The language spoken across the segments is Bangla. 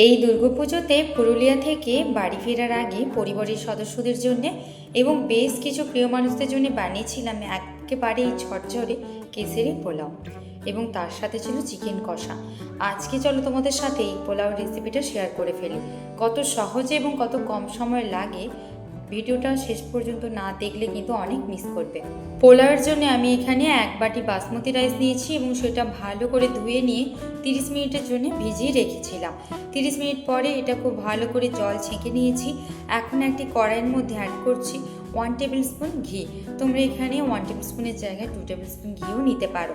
এই দুর্গাপুজোতে পুরুলিয়া থেকে বাড়ি ফেরার আগে পরিবারের সদস্যদের জন্য এবং বেশ কিছু প্রিয় মানুষদের জন্য বানিয়েছিলাম একেবারেই ঝরঝরে কেশরি পোলাও, এবং তার সাথে ছিল চিকেন কষা। আজকে চলো তোমাদের সাথে এই পোলাও রেসিপিটা শেয়ার করে ফেলি। কত সহজে এবং কত কম সময় লাগে, ভিডিওটা শেষ পর্যন্ত না দেখলে কিন্তু অনেক মিস করবে। পোলাওয়ের জন্য আমি এখানে 1 বাটি বাসমতি রাইস নিয়েছি এবং সেটা ভালো করে ধুয়ে নিয়ে 30 মিনিটের জন্য ভিজিয়ে রেখেছিলাম। 30 মিনিট পরে এটা খুব ভালো করে জল ছেঁকে নিয়েছি। এখন একটি কড়াইয়ের মধ্যে অ্যাড করছি 1 টেবিল স্পুন ঘি। তোমরা এখানে 1 টেবিল স্পুনের জায়গায় 2 টেবিল স্পুন ঘিও নিতে পারো।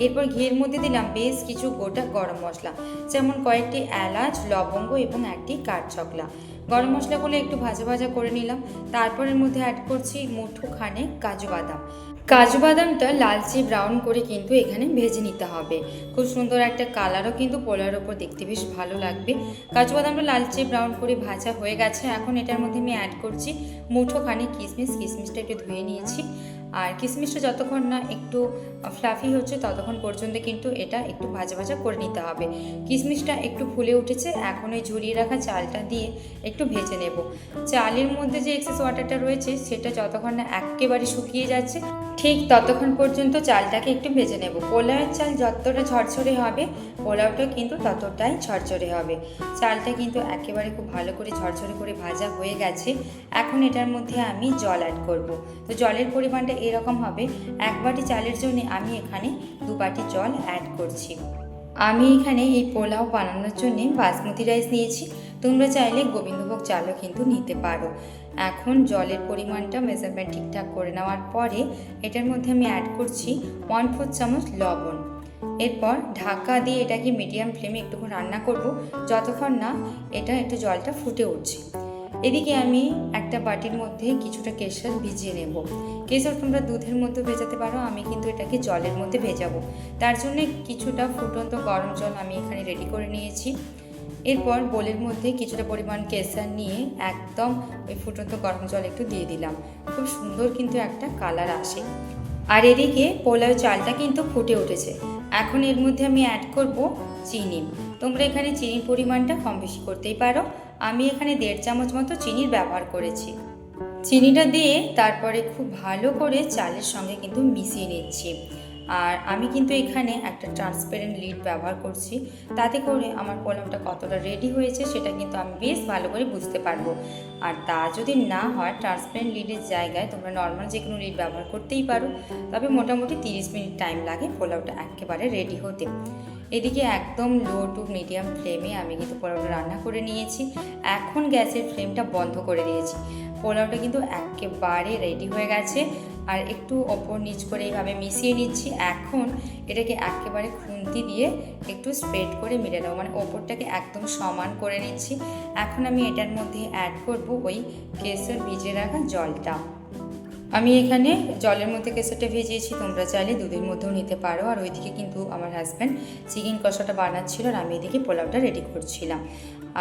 এরপর ঘিয়ের মধ্যে দিলাম বেশ কিছু গোটা গরম মশলা, যেমন কয়েকটি এলাচ, লবঙ্গ এবং একটি কাঠচকলা। গরম মশলাগুলো একটু ভাজা ভাজা করে নিলাম। তারপরের মধ্যে অ্যাড করছি মুঠোখানে কাজু বাদাম। কাজু বাদামটা লালচে ব্রাউন করে কিন্তু এখানে ভেজে নিতে হবে। খুব সুন্দর একটা কালারও কিন্তু পোলাওর ওপর দেখতে বেশ ভালো লাগবে। কাজু বাদামটা লালচে ব্রাউন করে ভাজা হয়ে গেছে। এখন এটার মধ্যে আমি অ্যাড করছি মুঠোখানে কিশমিশ। কিশমিশটা একটু ধুয়ে নিয়েছি। আর কিশমিশটা যতক্ষণ না একটু ফ্লাফি হচ্ছে ততক্ষণ পর্যন্ত কিন্তু এটা একটু ভাজা ভাজা করে নিতে হবে। কিশমিশটা একটু ফুলে উঠেছে, এখন ওই ঝরিয়ে রাখা চালটা দিয়ে একটু ভেজে নেব। চালের মধ্যে যে এক্সেস ওয়াটারটা রয়েছে সেটা যতক্ষণ না একেবারে শুকিয়ে যাচ্ছে ঠিক ততক্ষণ পর্যন্ত চালটাকে একটু ভেজে নেব। পোলাওয়ের চাল যতটা ঝরঝরে হবে পোলাওটা কিন্তু ততটাই ঝরঝরে হবে। চালটা কিন্তু একেবারে খুব ভালো করে ঝরঝরে করে ভাজা হয়ে গেছে। এখন এটার মধ্যে আমি জল অ্যাড করব। তো জলের পরিমাণটা এরকম হবে, 1 বাটি চালের জন্য আমি এখানে 2 বাটি জল অ্যাড করছি। আমি এখানে এই পোলাও বানানোর জন্য বাসমতি রাইস নিয়েছি। তোমরা চাইলে গোবিন্দভোগ চালও কিন্তু নিতে পারো। এখন জলের পরিমাণটা মেজারমেন্ট ঠিকঠাক করে নেওয়ার পরে এটার মধ্যে আমি অ্যাড করছি 1/4 চামচ লবণ। এরপর ঢাকা দিয়ে এটাকে মিডিয়াম ফ্লেমে একটুক্ষণ রান্না করব, যতক্ষণ না এটা একটু জলটা ফুটে উঠছে। এদিকে আমি একটা বাটির মধ্যে কিছুটা কেশর ভিজিয়ে নেব। কেশর তোমরা দুধের মধ্যে ভেজাতে পারো, আমি কিন্তু এটাকে জলের মধ্যে ভেজাবো। তার জন্য কিছুটা ফুটন্ত গরম জল আমি এখানে রেডি করে নিয়েছি। এরপর বোলের মধ্যে কিছুটা পরিমাণ কেশর নিয়ে একদম ওই ফুটন্ত গরম জল একটু দিয়ে দিলাম। খুব সুন্দর কিন্তু একটা কালার আসে। আর এদিকে পোলাও চালটা কিন্তু ফুটে উঠেছে। এখন এর মধ্যে আমি অ্যাড করব চিনি। তোমরা এখানে চিনির পরিমাণটা কম বেশি করতেই পারো। আমি এখানে 1.5 চামচ মতো চিনির ব্যবহার করেছি। চিনিটা দিয়ে তারপরে খুব ভালো করে চালের সঙ্গে কিন্তু মিশিয়ে নিচ্ছি। আর আমি কিন্তু এখানে একটা ট্রান্সপারেন্ট লিড ব্যবহার করছি, তাতে করে আমার পোলাওটা কতটা রেডি হয়েছে সেটা কিন্তু আমি বেশ ভালো করে বুঝতে পারবো। আর তা যদি না হয়, ট্রান্সপারেন্ট লিডের জায়গায় তোমরা নর্মাল যে কোনো লিড ব্যবহার করতেই পারো। তবে মোটামুটি 30 মিনিট টাইম লাগে পোলাওটা একেবারে রেডি হতে। এদিকে একদম লো টু মিডিয়াম ফ্লেমে আমি কিন্তু পোলাওটা রান্না করে নিয়েছি। এখন গ্যাসের ফ্লেমটা বন্ধ করে দিয়েছি। পোলাওটা কিন্তু একেবারে রেডি হয়ে গেছে। আর একটু ওপর নিচ করে এইভাবে মিশিয়ে নিচ্ছি। এখন এটাকে একেবারে খুন্তি দিয়ে একটু স্প্রেড করে মিলে নেবো, মানে ওপরটাকে একদম সমান করে নিচ্ছি। এখন আমি এটার মধ্যে অ্যাড করব ওই কেশর ভিজিয়ে রাখা জলটা। আমি এখানে জলের মধ্যে কেশরটা ভিজিয়েছি, তোমরা চাইলে দুধের মধ্যেও নিতে পারো। আর ওইদিকে কিন্তু আমার হাজব্যান্ড চিকেন কষাটা বানাচ্ছিল আর আমি এদিকে পোলাওটা রেডি করছিলাম।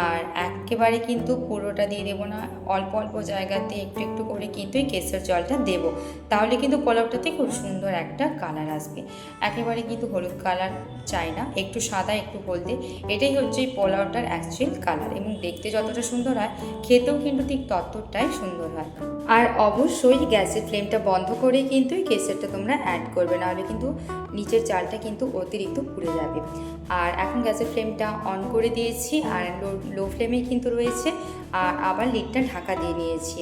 আর একেবারে কিন্তু পুরোটা দিয়ে দেবো না, অল্প অল্প জায়গাতে একটু একটু করে কিন্তু এই কেশর জলটা দেবো। তাহলে কিন্তু পোলাওটাতে খুব সুন্দর একটা কালার আসবে। একেবারে কিন্তু হলুদ কালার চাই না, একটু সাদা একটু হলদে, এটাই হচ্ছে এই পোলাওটার অ্যাকচুয়াল কালার। এবং দেখতে যতটা সুন্দর হয় খেতেও কিন্তু ঠিক ততটাই সুন্দর হয়। আর অবশ্যই গ্যাসের ফ্লেমটা বন্ধ করে কিন্তু এই কেশরটা তোমরা অ্যাড করবে, নাহলে কিন্তু নিচের চালটা কিন্তু অতিরিক্ত পুড়ে যাবে। আর এখন গ্যাসের ফ্লেমটা অন করে দিয়েছি আর লো ফ্লেমেই কিন্তু রয়েছে। আর আবার লিডটা ঢাকা দিয়ে নিয়েছি।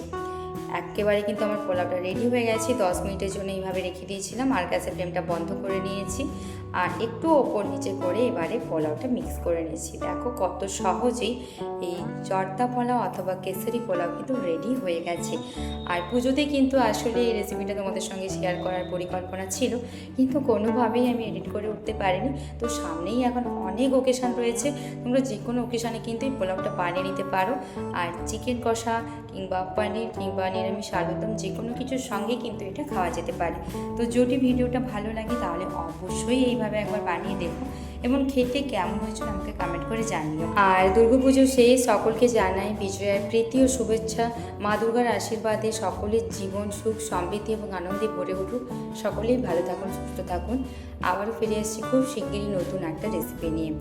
একেবারে কিন্তু আমার পোলাওটা রেডি হয়ে গেছে। 10 মিনিটের জন্য এইভাবে রেখে দিয়েছিলাম আর গ্যাসের ফ্লেমটা বন্ধ করে নিয়েছি। আর একটু ওপর নিচে করে এবারে পোলাওটা মিক্স করে নিয়েছি। দেখো কত সহজেই এই জর্দা পোলাও অথবা কেশরি পোলাও কিন্তু রেডি হয়ে গেছে। আর পুজোতে কিন্তু আসলে এই রেসিপিটা তোমাদের সঙ্গে শেয়ার করার পরিকল্পনা ছিল, কিন্তু কোনোভাবেই আমি এডিট করে উঠতে পারিনি। তো সামনেই এখন অনেক ওকেশান রয়েছে, তোমরা যে কোনো ওকেশানে কিন্তু এই পোলাওটা বানিয়ে নিতে পারো। আর চিকেন কষা কিংবা পনির কিংবা নিরামিষ আলুদম যে কোনো কিছুর সঙ্গে কিন্তু এটা খাওয়া যেতে পারে। তো যদি ভিডিওটা ভালো লাগে তাহলে অবশ্যই এইভাবে একবার বানিয়ে দেখো এবং খেতে কেমন হয়েছে আমাকে কমেন্ট করে জানিও। আর দুর্গাপুজো শেষ, সকলকে জানাই বিজয়ার প্রীতি ও শুভেচ্ছা। মা দুর্গার আশীর্বাদে সকলের জীবন সুখ সমৃদ্ধি এবং আনন্দে ভরে উঠুক। সকলেই ভালো থাকুন, সুস্থ থাকুন। আবারও ফিরে আসছি খুব শিগগিরই নতুন একটা রেসিপি নিয়ে।